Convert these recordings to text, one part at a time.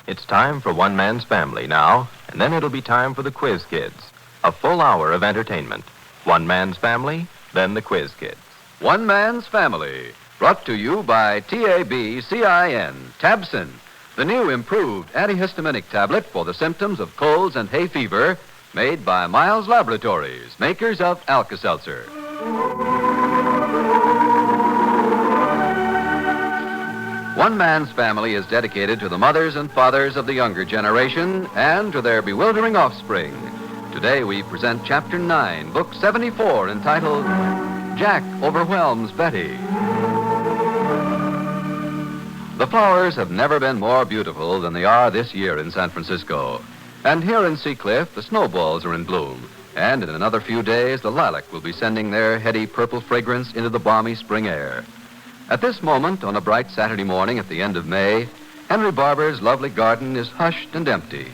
It's time for One Man's Family now, and then it'll be time for the Quiz Kids. A full hour of entertainment. One Man's Family, then the Quiz Kids. One Man's Family, brought to you by TABCIN, Tabsin, the new improved antihistaminic tablet for the symptoms of colds and hay fever, made by Miles Laboratories, makers of Alka-Seltzer. One Man's Family is dedicated to the mothers and fathers of the younger generation and to their bewildering offspring. Today we present Chapter 9, Book 74, entitled Jack Overwhelms Betty. The flowers have never been more beautiful than they are this year in San Francisco. And here in Seacliff, the snowballs are in bloom. And in another few days, the lilac will be sending their heady purple fragrance into the balmy spring air. At this moment, on a bright Saturday morning at the end of May, Henry Barber's lovely garden is hushed and empty.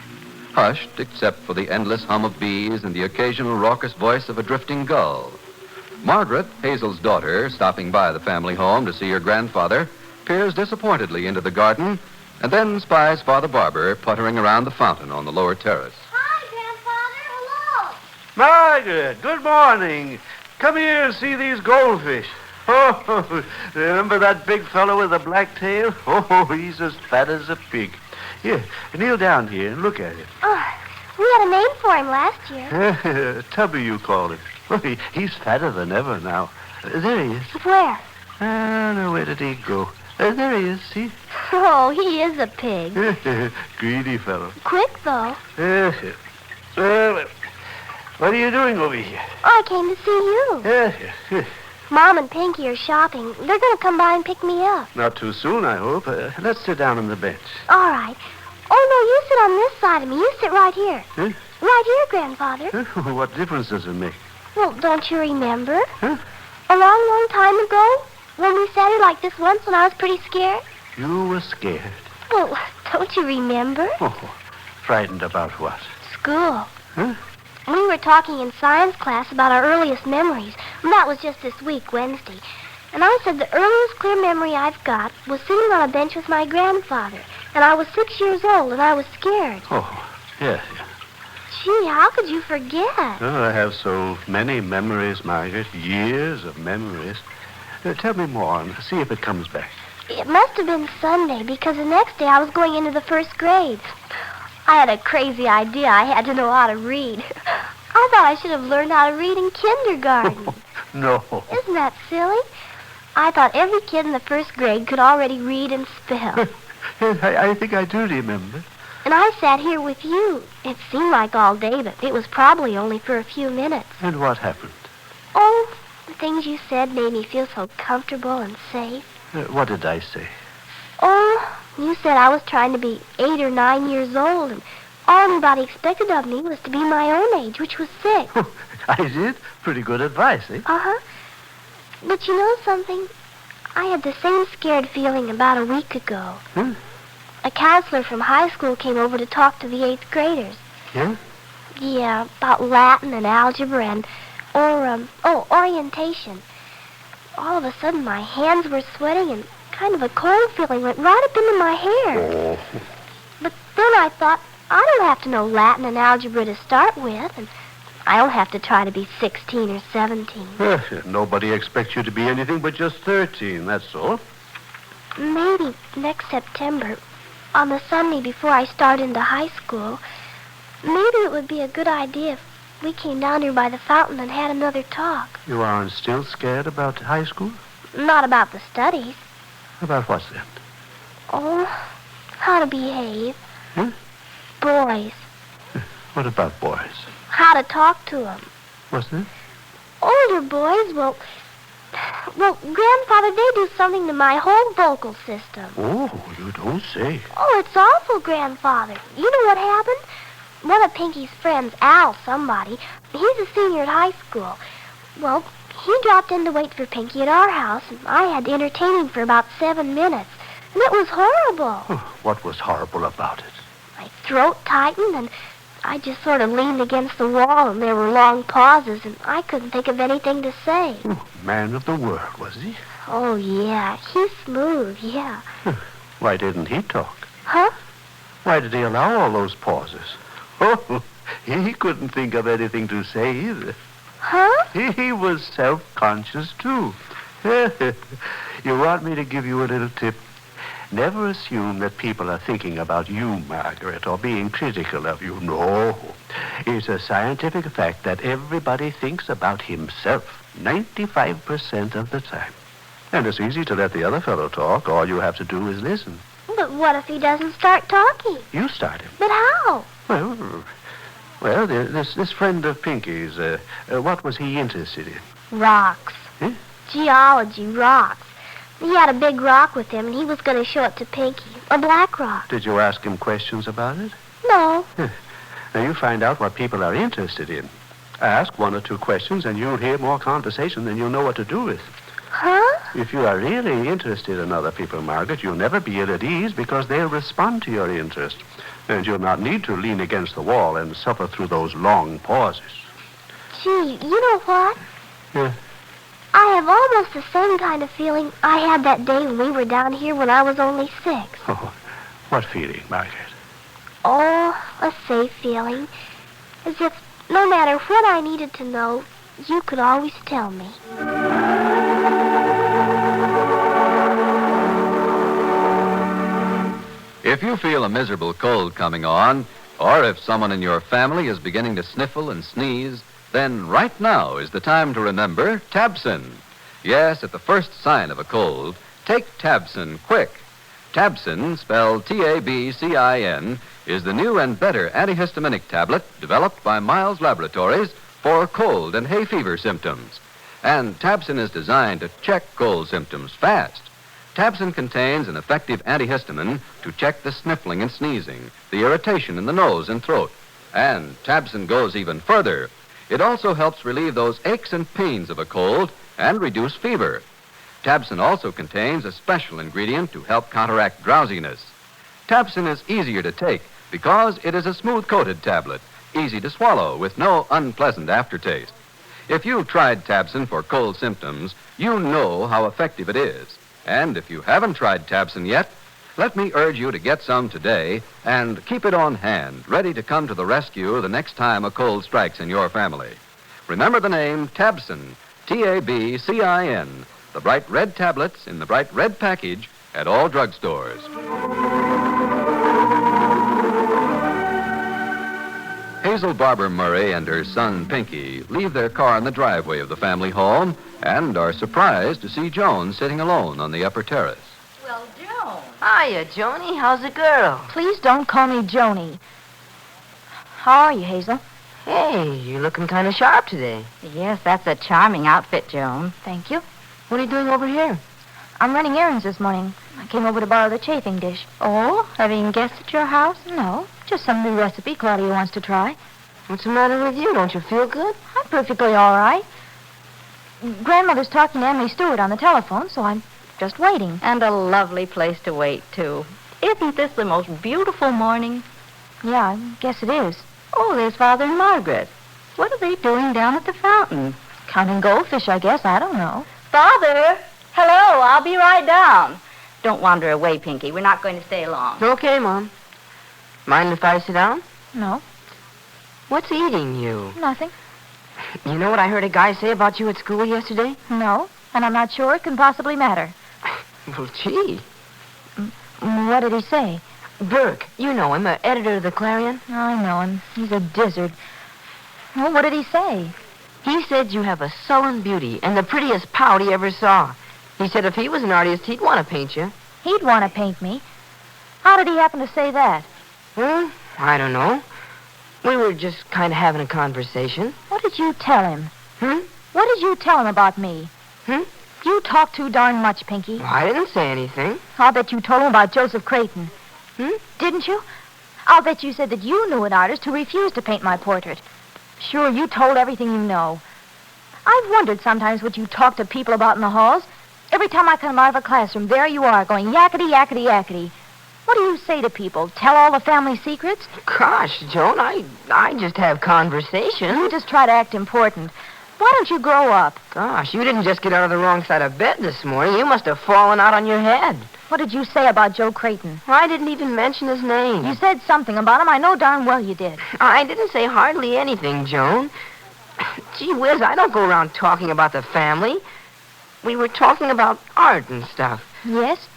Hushed except for the endless hum of bees and the occasional raucous voice of a drifting gull. Margaret, Hazel's daughter, stopping by the family home to see her grandfather, peers disappointedly into the garden and then spies Father Barber puttering around the fountain on the lower terrace. Hi, Grandfather. Hello. Margaret, good morning. Come here and see these goldfish. Oh, remember that big fellow with the black tail? Oh, he's as fat as a pig. Here, kneel down here and look at him. Oh, we had a name for him last year. Tubby, you called him. Oh, he's fatter than ever now. There he is. Where? Now, where did he go? There he is, see? Oh, he is a pig. Greedy fellow. Quick, though. What are you doing over here? I came to see you. Mom and Pinky are shopping. They're going to come by and pick me up. Not too soon, I hope. Let's sit down on the bench. All right. Oh, no, you sit on this side of me. You sit right here. Huh? Right here, Grandfather. What difference does it make? Well, don't you remember? Huh? A long, long time ago, when we sat here like this once when I was pretty scared? You were scared. Well, don't you remember? Oh, frightened about what? School. Huh? We were talking in science class about our earliest memories. And that was just this week, Wednesday. And I said the earliest clear memory I've got was sitting on a bench with my grandfather. And I was 6 years old, and I was scared. Oh, yes. Gee, how could you forget? Oh, I have so many memories, Margaret. Years of memories. Tell me more and see if it comes back. It must have been Sunday, because the next day I was going into the first grade. I had a crazy idea I had to know how to read. I thought I should have learned how to read in kindergarten. No. Isn't that silly? I thought every kid in the first grade could already read and spell. I think I do remember. And I sat here with you. It seemed like all day, but it was probably only for a few minutes. And what happened? Oh, the things you said made me feel so comfortable and safe. What did I say? Oh, you said I was trying to be 8 or 9 years old, and all anybody expected of me was to be my own age, which was 6. I did? Pretty good advice, eh? Uh-huh. But you know something? I had the same scared feeling about a week ago. Huh? A counselor from high school came over to talk to the 8th graders. Yeah? Yeah, about Latin and algebra and, orientation. All of a sudden, my hands were sweating and kind of a cold feeling went right up into my hair. Oh. But then I thought, I don't have to know Latin and algebra to start with, and I don't have to try to be 16 or 17. Nobody expects you to be anything but just 13, that's all. Maybe next September, on the Sunday before I start into high school, maybe it would be a good idea if we came down here by the fountain and had another talk. You aren't still scared about high school? Not about the studies. About what then? Oh, how to behave. Huh? Boys. What about boys? How to talk to them. What's that? Older boys, well, Grandfather, they do something to my whole vocal system. Oh, you don't say. Oh, it's awful, Grandfather. You know what happened? One of Pinky's friends, Al somebody, he's a senior at high school. Well, he dropped in to wait for Pinky at our house, and I had to entertain him for about 7 minutes. And it was horrible. Oh, what was horrible about it? My throat tightened, and I just sort of leaned against the wall, and there were long pauses, and I couldn't think of anything to say. Oh, man of the world, was he? Oh, yeah. He's smooth, yeah. Why didn't he talk? Huh? Why did he allow all those pauses? Oh, he couldn't think of anything to say either. Huh? He was self-conscious, too. You want me to give you a little tip? Never assume that people are thinking about you, Margaret, or being critical of you. No. It's a scientific fact that everybody thinks about himself 95% of the time. And it's easy to let the other fellow talk. All you have to do is listen. But what if he doesn't start talking? You start him. But how? Well, this friend of Pinky's, what was he interested in? Rocks. Huh? Geology, rocks. He had a big rock with him, and he was going to show it to Pinky. A black rock. Did you ask him questions about it? No. Now, you find out what people are interested in. Ask one or two questions, and you'll hear more conversation than you'll know what to do with. Huh? If you are really interested in other people, Margaret, you'll never be ill at ease because they'll respond to your interest. And you'll not need to lean against the wall and suffer through those long pauses. Gee, you know what? Yeah. I have almost the same kind of feeling I had that day when we were down here when I was only 6. Oh, what feeling, Margaret? Oh, a safe feeling. As if no matter what I needed to know, you could always tell me. If you feel a miserable cold coming on, or if someone in your family is beginning to sniffle and sneeze, then right now is the time to remember Tabsin. Yes, at the first sign of a cold, take Tabsin quick. Tabsin, spelled Tabcin, is the new and better antihistaminic tablet developed by Miles Laboratories for cold and hay fever symptoms. And Tabsin is designed to check cold symptoms fast. Tabsin contains an effective antihistamine to check the sniffling and sneezing, the irritation in the nose and throat. And Tabsin goes even further. It also helps relieve those aches and pains of a cold and reduce fever. Tabsin also contains a special ingredient to help counteract drowsiness. Tabsin is easier to take because it is a smooth-coated tablet, easy to swallow with no unpleasant aftertaste. If you've tried Tabsin for cold symptoms, you know how effective it is. And if you haven't tried Tabsin yet, let me urge you to get some today and keep it on hand, ready to come to the rescue the next time a cold strikes in your family. Remember the name Tabsin, Tabcin, the bright red tablets in the bright red package at all drugstores. Hazel Barber Murray and her son Pinky leave their car in the driveway of the family home and are surprised to see Joan sitting alone on the upper terrace. Well, Joan. Hiya, Joni. How's the girl? Please don't call me Joni. How are you, Hazel? Hey, you're looking kind of sharp today. Yes, that's a charming outfit, Joan. Thank you. What are you doing over here? I'm running errands this morning. I came over to borrow the chafing dish. Oh, having guests at your house? No, just some new recipe Claudia wants to try. What's the matter with you? Don't you feel good? I'm perfectly all right. Grandmother's talking to Emily Stewart on the telephone, so I'm just waiting. And a lovely place to wait, too. Isn't this the most beautiful morning? Yeah, I guess it is. Oh, there's Father and Margaret. What are they doing down at the fountain? Counting goldfish, I guess. I don't know. Father! Hello, I'll be right down. Don't wander away, Pinky. We're not going to stay long. Okay, Mom. Mind if I sit down? No, What's eating you? nothing. You know what I heard a guy say about you at school yesterday? No, and I'm not sure it can possibly matter. Well, gee. What did he say? Burke, you know him, editor of the Clarion. I know him. He's a dizzard. Well, what did he say? He said you have a sullen beauty and the prettiest pout he ever saw. He said if he was an artist, he'd want to paint you. He'd want to paint me. How did he happen to say that? Well, I don't know. We were just kind of having a conversation. What did you tell him? Hmm? What did you tell him about me? Hmm? You talk too darn much, Pinky. Well, I didn't say anything. I'll bet you told him about Joseph Creighton. Hmm? Didn't you? I'll bet you said that you knew an artist who refused to paint my portrait. Sure, you told everything you know. I've wondered sometimes what you talk to people about in the halls. Every time I come out of a classroom, there you are, going yakety, yakety, yakety. What do you say to people? Tell all the family secrets? Gosh, Joan, I just have conversation. You just try to act important. Why don't you grow up? Gosh, you didn't just get out of the wrong side of bed this morning. You must have fallen out on your head. What did you say about Joe Creighton? I didn't even mention his name. You said something about him. I know darn well you did. I didn't say hardly anything, Joan. Gee whiz, I don't go around talking about the family. We were talking about art and stuff. Yes?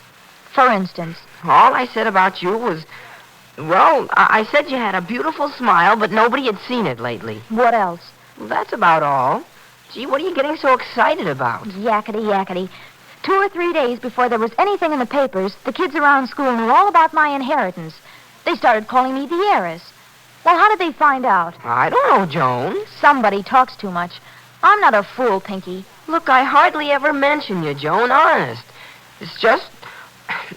For instance? All I said about you was, well, I said you had a beautiful smile, but nobody had seen it lately. What else? Well, that's about all. Gee, what are you getting so excited about? Yakety, yakety. 2 or 3 days before there was anything in the papers, the kids around school knew all about my inheritance. They started calling me the heiress. Well, how did they find out? I don't know, Joan. Somebody talks too much. I'm not a fool, Pinky. Look, I hardly ever mention you, Joan, honest. It's just,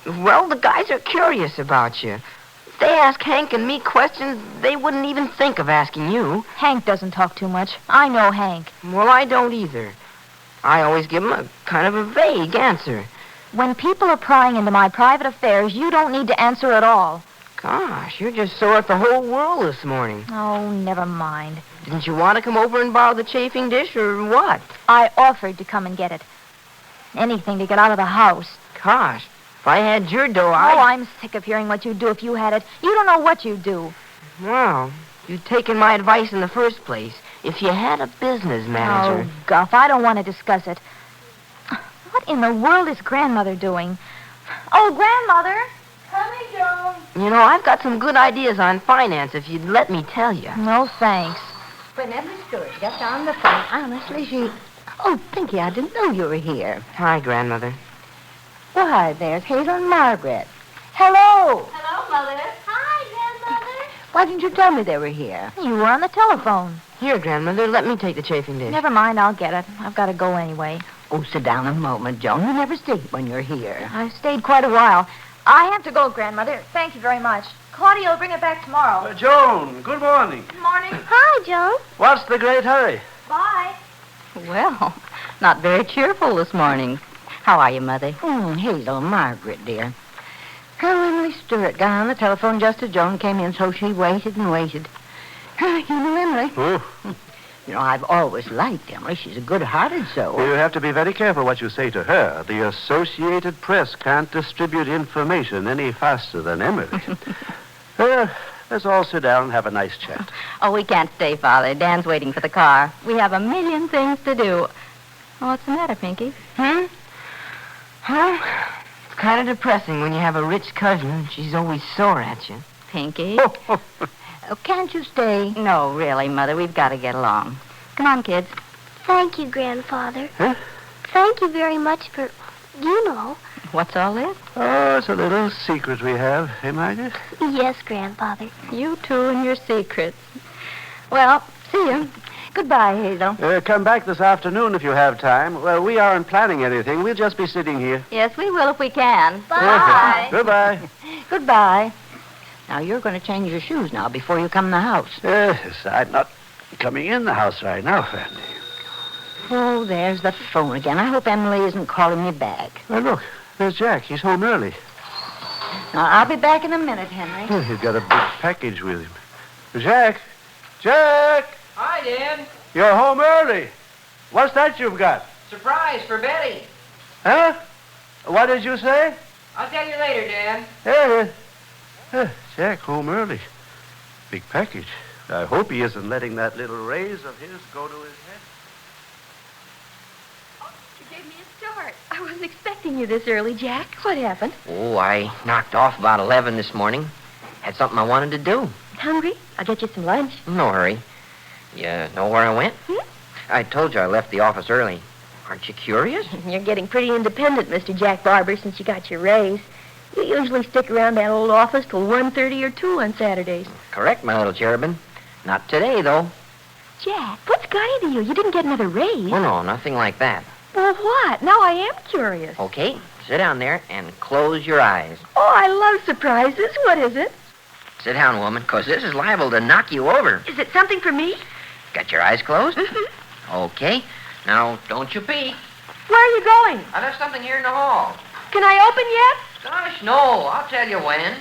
well, the guys are curious about you. If they ask Hank and me questions, they wouldn't even think of asking you. Hank doesn't talk too much. I know Hank. Well, I don't either. I always give him a kind of a vague answer. When people are prying into my private affairs, you don't need to answer at all. Gosh, you're just sore at the whole world this morning. Oh, never mind. Didn't you want to come over and borrow the chafing dish, or what? I offered to come and get it. Anything to get out of the house. Gosh, if I had your dough, Oh, I'm sick of hearing what you'd do if you had it. You don't know what you'd do. Well, you'd taken my advice in the first place. If you had a business manager... Oh, Guff, I don't want to discuss it. What in the world is Grandmother doing? Oh, Grandmother! Coming, Joan. You know, I've got some good ideas on finance, if you'd let me tell you. No, thanks. When Emily Stewart got on the phone, honestly, she... Oh, Pinky, I didn't know you were here. Hi, Grandmother. Well, hi, there's Hazel and Margaret. Hello! Hello, Mother. Hi, Grandmother. Why didn't you tell me they were here? You were on the telephone. Here, Grandmother, let me take the chafing dish. Never mind, I'll get it. I've got to go anyway. Oh, sit down a moment, Joan. You never stay when you're here. I've stayed quite a while. I have to go, Grandmother. Thank you very much. Claudia will bring it back tomorrow. Joan, good morning. Good morning. Hi, Joan. What's the great hurry? Bye. Well, not very cheerful this morning. How are you, Mother? Hazel, Margaret, dear. How Emily Stewart got on the telephone just as Joan came in, so she waited and waited. You know Emily? Oh. You know, I've always liked Emily. She's a good-hearted soul. You have to be very careful what you say to her. The Associated Press can't distribute information any faster than Emily. Let's all sit down and have a nice chat. Oh, we can't stay, Father. Dan's waiting for the car. We have a million things to do. Oh, what's the matter, Pinky? Well, it's kind of depressing when you have a rich cousin and she's always sore at you. Pinky? Can't you stay? No, really, Mother. We've got to get along. Come on, kids. Thank you, Grandfather. Huh? Thank you very much for, you know. What's all this? Oh, it's a little secret we have, eh, Margaret? Yes, Grandfather. You two and your secrets. Well, see you. Goodbye, Hazel. Come back this afternoon if you have time. Well, we aren't planning anything. We'll just be sitting here. Yes, we will if we can. Bye. Goodbye. Goodbye. Now, you're going to change your shoes now before you come in the house. Yes, I'm not coming in the house right now, Fanny. Oh, there's the phone again. I hope Emily isn't calling me back. Well, look, there's Jack. He's home early. Now, I'll be back in a minute, Henry. Oh, he's got a big package with him. Jack! Jack! Hi, Dad. You're home early. What's that you've got? Surprise for Betty. Huh? What did you say? I'll tell you later, Dad. Jack, home early. Big package. I hope he isn't letting that little raise of his go to his head. You gave me a start. I wasn't expecting you this early, Jack. What happened? Oh, I knocked off about 11 this morning. Had something I wanted to do. Hungry? I'll get you some lunch. No hurry. You know where I went? I told you I left the office early. Aren't you curious? You're getting pretty independent, Mr. Jack Barber, since you got your raise. You usually stick around that old office till 1:30 or 2 on Saturdays. Correct, my little cherubin. Not today, though. Jack, what's got into you? You didn't get another raise. Oh, no, nothing like that. Well, what? Now I am curious. Okay, sit down there and close your eyes. Oh, I love surprises. What is it? Sit down, woman, 'cause this is liable to knock you over. Is it something for me? Got your eyes closed? Okay. Now, don't you peek. Where are you going? I left something here in the hall. Can I open yet? Gosh, no. I'll tell you when.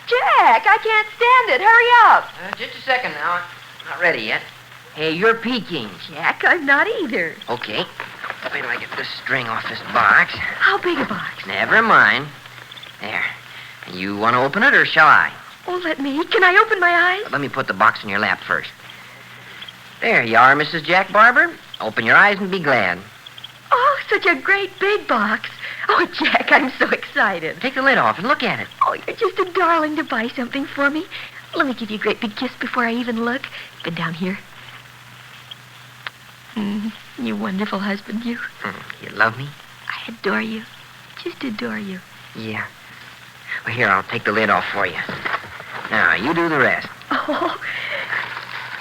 Jack, I can't stand it. Hurry up. Just a second now. Not ready yet. Hey, you're peeking. Jack, I'm not either. Okay. Wait till I get this string off this box. How big a box? Never mind. There. You want to open it, or shall I? Oh, let me. Can I open my eyes? Let me put the box in your lap first. There you are, Mrs. Jack Barber. Open your eyes and be glad. Oh, such a great big box. Oh, Jack, I'm so excited. Take the lid off and look at it. Oh, you're just a darling to buy something for me. Let me give you a great big kiss before I even look. Bend down here. You wonderful husband, you. You love me? I adore you. Just adore you. Yeah. Well, here, I'll take the lid off for you. Now, you do the rest. Oh,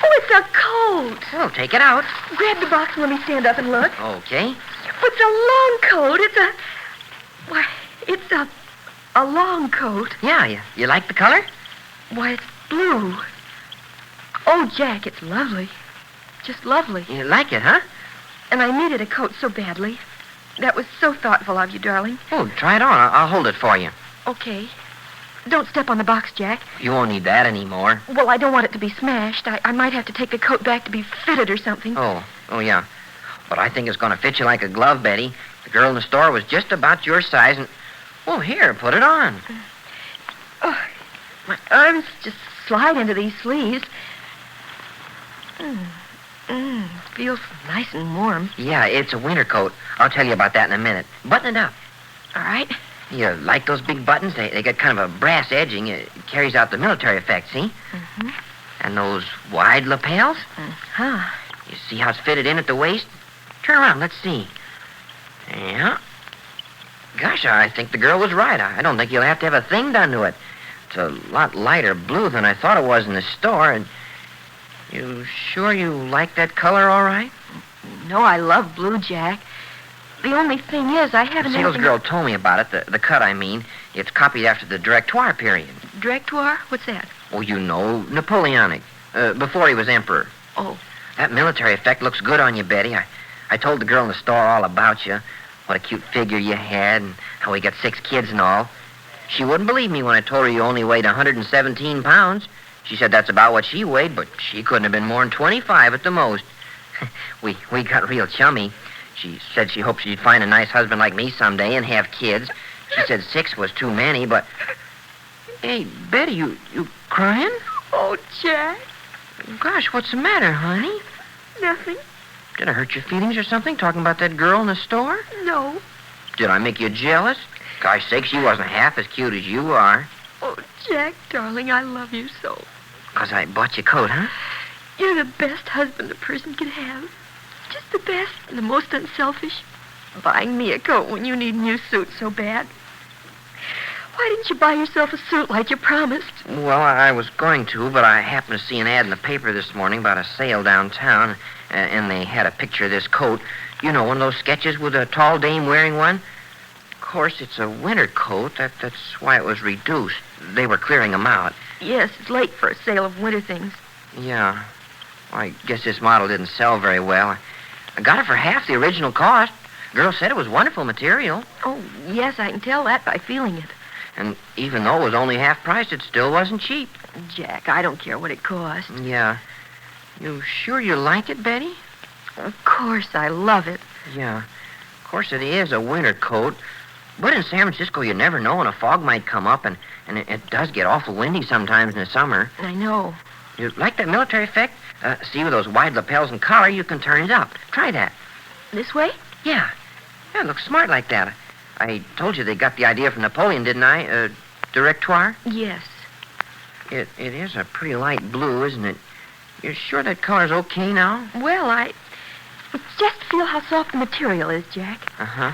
it's a coat. Well, take it out. Grab the box and let me stand up and look. Okay. It's a long coat. It's a long coat. Yeah, you like the color? Why, it's blue. Oh, Jack, it's lovely. Just lovely. You like it, huh? And I needed a coat so badly. That was so thoughtful of you, darling. Oh, try it on. I'll hold it for you. Okay. Don't step on the box, Jack. You won't need that anymore. Well, I don't want it to be smashed. I might have to take the coat back to be fitted or something. Oh, yeah. But I think it's going to fit you like a glove, Betty. The girl in the store was just about your size, and... Oh, here, put it on. Oh, my arms just slide into these sleeves. Feels nice and warm. Yeah, it's a winter coat. I'll tell you about that in a minute. Button it up. All right. You like those big buttons? They got kind of a brass edging. It carries out the military effect, see? Mm-hmm. And those wide lapels? Huh. You see how it's fitted in at the waist? Turn around, let's see. Yeah. Gosh, I think the girl was right. I don't think you'll have to have a thing done to it. It's a lot lighter blue than I thought it was in the store, and... You sure you like that color all right? No, I love blue, Jack. The only thing is, I haven't... The sales girl told me about it, the cut, I mean. It's copied after the Directoire period. Directoire? What's that? Oh, you know, Napoleonic. Before he was emperor. Oh. That military effect looks good on you, Betty. I told the girl in the store all about you. What a cute figure you had, and how we got 6 kids and all. She wouldn't believe me when I told her you only weighed 117 pounds. She said that's about what she weighed, but she couldn't have been more than 25 at the most. We got real chummy. She said she hoped she'd find a nice husband like me someday and have kids. She said 6 was too many, but... Hey, Betty, you crying? Oh, Jack. Gosh, what's the matter, honey? Nothing. Did I hurt your feelings or something, talking about that girl in the store? No. Did I make you jealous? Gosh sakes, she wasn't half as cute as you are. Oh, Jack, darling, I love you so. 'Cause I bought you a coat, huh? You're the best husband a person could have. Just the best and the most unselfish. Buying me a coat when you need a new suit so bad. Why didn't you buy yourself a suit like you promised? Well, I was going to, but I happened to see an ad in the paper this morning about a sale downtown, and they had a picture of this coat. You know, one of those sketches with a tall dame wearing one? Of course, it's a winter coat. That's why it was reduced. They were clearing them out. Yes, it's late for a sale of winter things. Yeah. Well, I guess this model didn't sell very well. I got it for half the original cost. Girl said it was wonderful material. Oh, yes, I can tell that by feeling it. And even though it was only half price, it still wasn't cheap. Jack, I don't care what it cost. Yeah. You sure you like it, Betty? Of course, I love it. Yeah. Of course, it is a winter coat. But in San Francisco, you never know when a fog might come up, and it does get awful windy sometimes in the summer. I know. You like that military effect? See, with those wide lapels and collar, you can turn it up. Try that. This way? Yeah. Yeah, it looks smart like that. I told you they got the idea from Napoleon, didn't I? Directoire? Yes. It is a pretty light blue, isn't it? You're sure that color's okay now? Well, I just feel how soft the material is, Jack. Uh-huh.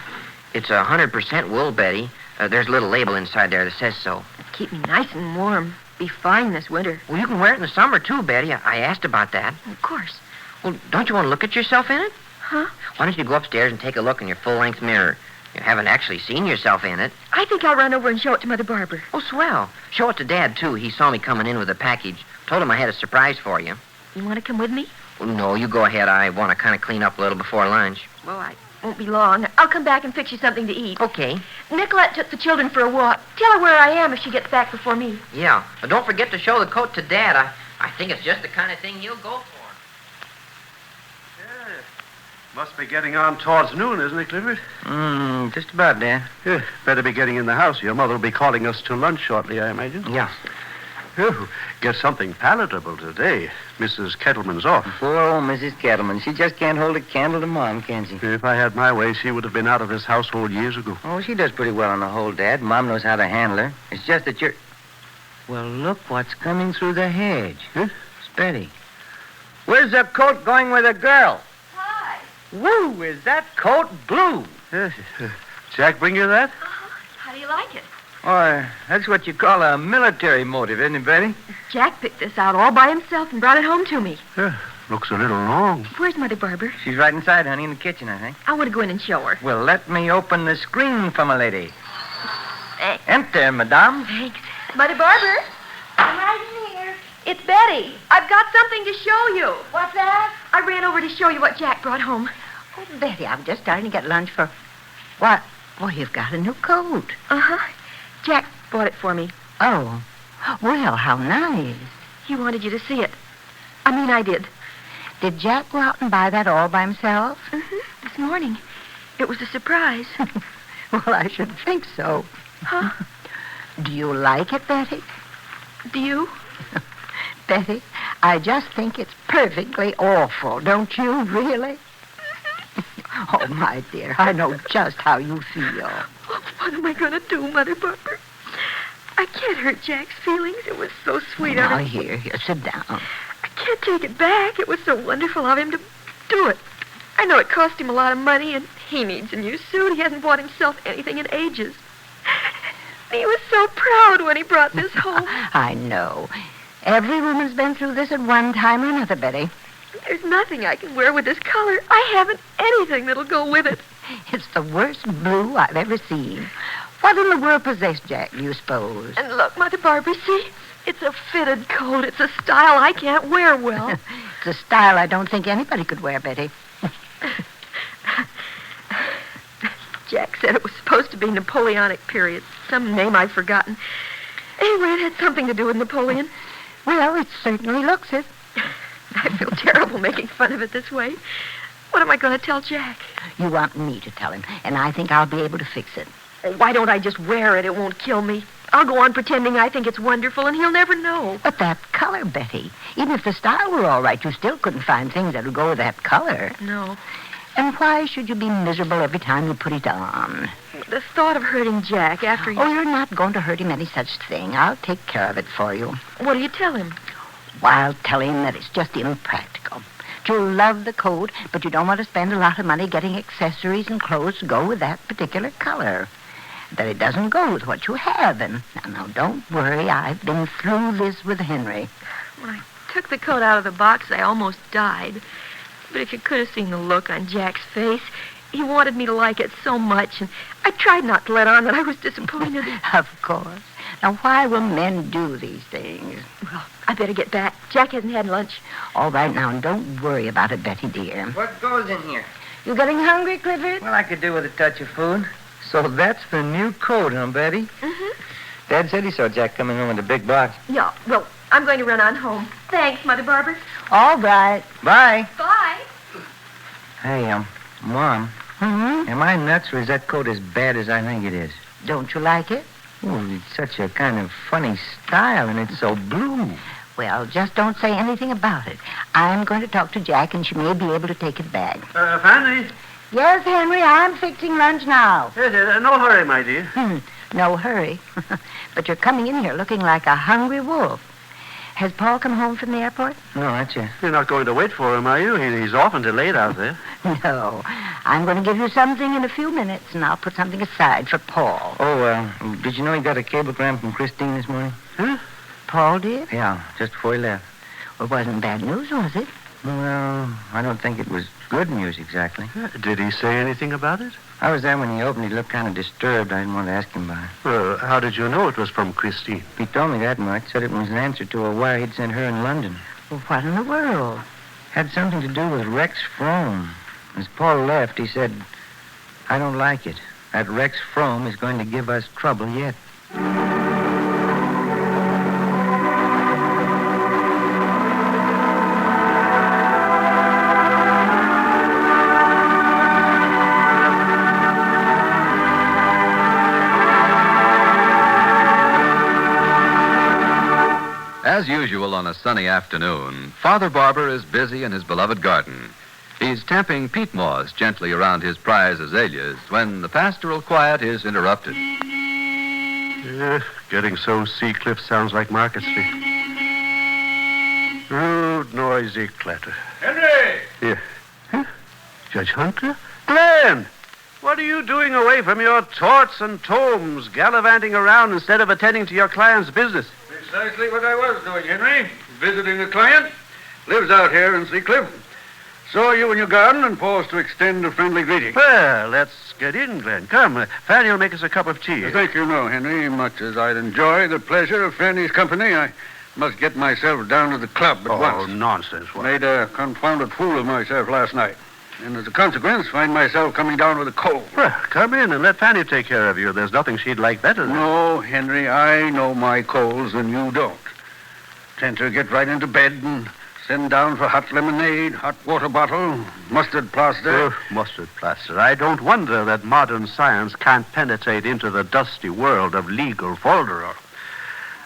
It's 100% wool, Betty. There's a little label inside there that says so. Keep me nice and warm. Be fine this winter. Well, you can wear it in the summer, too, Betty. I asked about that. Of course. Well, don't you want to look at yourself in it? Huh? Why don't you go upstairs and take a look in your full-length mirror? You haven't actually seen yourself in it. I think I'll run over and show it to Mother Barber. Oh, swell. Show it to Dad, too. He saw me coming in with a package. Told him I had a surprise for you. You want to come with me? Well, no, you go ahead. I want to kind of clean up a little before lunch. Well, I won't be long. I'll come back and fix you something to eat. Okay. Nicolette took the children for a walk. Tell her where I am if she gets back before me. Yeah. But don't forget to show the coat to Dad. I think it's just the kind of thing he'll go for. Must be getting on towards noon, isn't it, Clifford? Just about, Dad. Yeah, better be getting in the house. Your mother will be calling us to lunch shortly, I imagine. Yeah. Oh, get something palatable today. Mrs. Kettleman's off. Poor old Mrs. Kettleman. She just can't hold a candle to Mom, can she? If I had my way, she would have been out of this household years ago. Oh, she does pretty well on the whole, Dad. Mom knows how to handle her. It's just that you're... Well, look what's coming through the hedge. Huh? It's Betty. Where's the coat going with a girl? Hi. Woo, is that coat blue? Jack bring you that? How do you like it? Oh, that's what you call a military motive, isn't it, Betty? Jack picked this out all by himself and brought it home to me. Looks a little long. Where's Mother Barber? She's right inside, honey, in the kitchen, I think. I want to go in and show her. Well, let me open the screen for my lady. Thanks. Enter, madame. Thanks. Mother Barber? I'm right in here. It's Betty. I've got something to show you. What's that? I ran over to show you what Jack brought home. Oh, Betty, I'm just starting to get lunch for... What? Well, you've got a new coat. Uh-huh. Jack bought it for me. Oh. Well, how nice. He wanted you to see it. I mean, I did. Did Jack go out and buy that all by himself? Mm-hmm. This morning. It was a surprise. Well, I should think so. Huh? Do you like it, Betty? Do you? Betty, I just think it's perfectly awful, don't you, really? Oh, my dear, I know just how you feel. Oh, what am I going to do, Mother Barber? I can't hurt Jack's feelings. It was so sweet of Now, him. here, sit down. I can't take it back. It was so wonderful of him to do it. I know it cost him a lot of money, and he needs a new suit. He hasn't bought himself anything in ages. He was so proud when he brought this home. I know. Every woman's been through this at one time or another, Betty. There's nothing I can wear with this color. I haven't anything that'll go with it. It's the worst blue I've ever seen. What in the world possessed Jack, do you suppose? And look, Mother Barber, see? It's a fitted coat. It's a style I can't wear well. It's a style I don't think anybody could wear, Betty. Jack said it was supposed to be Napoleonic period. Some name I've forgotten. Anyway, it had something to do with Napoleon. Well, it certainly looks it. I feel terrible making fun of it this way. What am I going to tell Jack? You want me to tell him, and I think I'll be able to fix it. Oh, why don't I just wear it? It won't kill me. I'll go on pretending I think it's wonderful, and he'll never know. But that color, Betty, even if the style were all right, you still couldn't find things that would go with that color. No. And why should you be miserable every time you put it on? The thought of hurting Jack after he... Oh, you're not going to hurt him any such thing. I'll take care of it for you. What do you tell him? Why, I'll tell him that it's just impractical. You love the coat, but you don't want to spend a lot of money getting accessories and clothes to go with that particular color. That it doesn't go with what you have. And now, don't worry. I've been through this with Henry. When I took the coat out of the box, I almost died. But if you could have seen the look on Jack's face, he wanted me to like it so much, and I tried not to let on that I was disappointed. Of course. Now, why will men do these things? Well, I better get back. Jack hasn't had lunch. All right, now, don't worry about it, Betty, dear. What goes in here? You getting hungry, Clifford? Well, I could do with a touch of food. So that's the new coat, huh, Betty? Mm-hmm. Dad said he saw Jack coming home with a big box. Yeah, well, I'm going to run on home. Thanks, Mother Barber. All right. Bye. Bye. Hey, Mom, am I nuts, or is that coat as bad as I think it is? Don't you like it? Oh, it's such a kind of funny style, and it's so blue. Well, just don't say anything about it. I'm going to talk to Jack, and she may be able to take it back. Fanny? Yes, Henry, I'm fixing lunch now. No hurry, my dear. No hurry. But you're coming in here looking like a hungry wolf. Has Paul come home from the airport? No, that's it. You're not going to wait for him, are you? He's often delayed out there. No. I'm going to give you something in a few minutes, and I'll put something aside for Paul. Oh, did you know he got a cablegram from Christine this morning? Huh? Paul did? Yeah, just before he left. Well, it wasn't bad news, was it? Well, I don't think it was good news exactly. Did he say anything about it? I was there when he opened. He looked kind of disturbed. I didn't want to ask him about it. Well, how did you know it was from Christine? He told me that much. Said it was an answer to a wire he'd sent her in London. Well, what in the world? Had something to do with Rex Frome. As Paul left, he said, I don't like it. That Rex Frome is going to give us trouble yet. As usual on a sunny afternoon, Father Barber is busy in his beloved garden. He's tamping peat moss gently around his prize azaleas when the pastoral quiet is interrupted. Getting so Seacliff sounds like Market Street. Rude, noisy clatter. Henry! Here. Huh? Judge Hunter? Glenn! What are you doing away from your torts and tomes, gallivanting around instead of attending to your client's business? Precisely what I was doing, Henry. Visiting a client. Lives out here in Seacliff. Saw you in your garden and paused to extend a friendly greeting. Well, let's get in, Glenn. Come, Fanny will make us a cup of tea. Thank you, no, Henry. Much as I'd enjoy the pleasure of Fanny's company, I must get myself down to the club at once. Oh, nonsense. What? Made a confounded fool of myself last night. And as a consequence, find myself coming down with a cold. Well, come in and let Fanny take care of you. There's nothing she'd like better than... No, Henry, I know my colds and you don't. Tend to get right into bed and send down for hot lemonade, hot water bottle, mustard plaster. Mustard plaster. I don't wonder that modern science can't penetrate into the dusty world of legal folderol.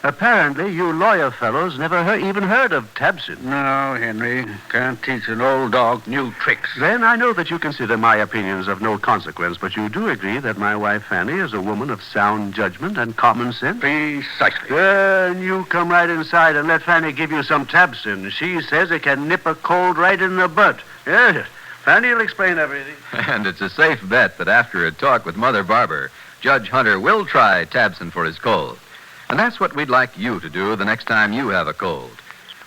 Apparently, you lawyer fellows never even heard of Tabson. No, Henry. Can't teach an old dog new tricks. Then I know that you consider my opinions of no consequence, but you do agree that my wife Fanny is a woman of sound judgment and common sense? Precisely. Then you come right inside and let Fanny give you some Tabson. She says it can nip a cold right in the butt. Yes, Fanny will explain everything. And it's a safe bet that after a talk with Mother Barber, Judge Hunter will try Tabson for his cold. And that's what we'd like you to do the next time you have a cold.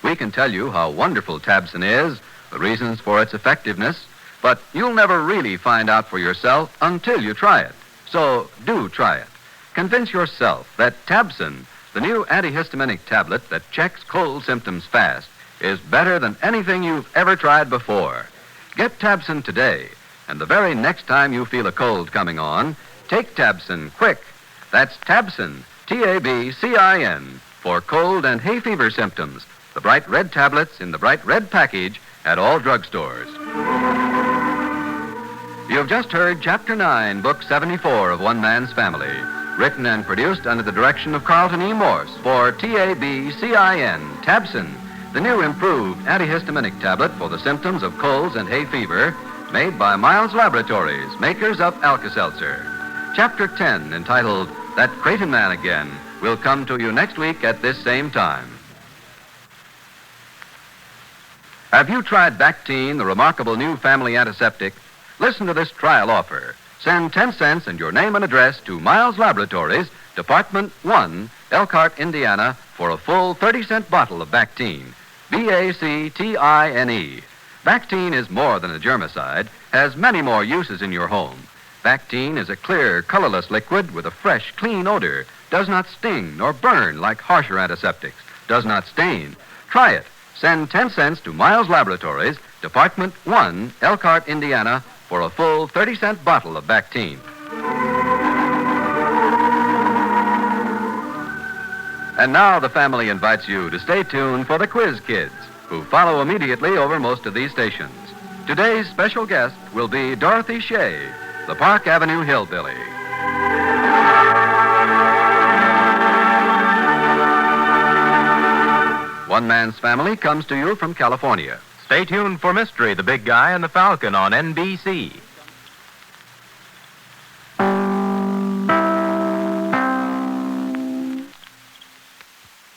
We can tell you how wonderful Tabson is, the reasons for its effectiveness, but you'll never really find out for yourself until you try it. So do try it. Convince yourself that Tabson, the new antihistaminic tablet that checks cold symptoms fast, is better than anything you've ever tried before. Get Tabson today, and the very next time you feel a cold coming on, take Tabson quick. That's Tabson, Tabcin, for cold and hay fever symptoms. The bright red tablets in the bright red package at all drugstores. You've just heard Chapter 9, Book 74 of One Man's Family, written and produced under the direction of Carlton E. Morse for Tabcin, Tabson, the new improved antihistaminic tablet for the symptoms of colds and hay fever, made by Miles Laboratories, makers of Alka-Seltzer. Chapter 10, entitled That Creighton Man Again, will come to you next week at this same time. Have you tried Bactine, the remarkable new family antiseptic? Listen to this trial offer. Send 10 cents and your name and address to Miles Laboratories, Department 1, Elkhart, Indiana, for a full 30-cent bottle of Bactine. Bactine. Bactine is more than a germicide, has many more uses in your home. Bactine is a clear, colorless liquid with a fresh, clean odor. Does not sting nor burn like harsher antiseptics. Does not stain. Try it. Send 10 cents to Miles Laboratories, Department 1, Elkhart, Indiana, for a full 30-cent bottle of Bactine. And now the family invites you to stay tuned for the Quiz Kids, who follow immediately over most of these stations. Today's special guest will be Dorothy Shea, the Park Avenue Hillbilly. One Man's Family comes to you from California. Stay tuned for Mystery, the Big Guy and the Falcon on NBC.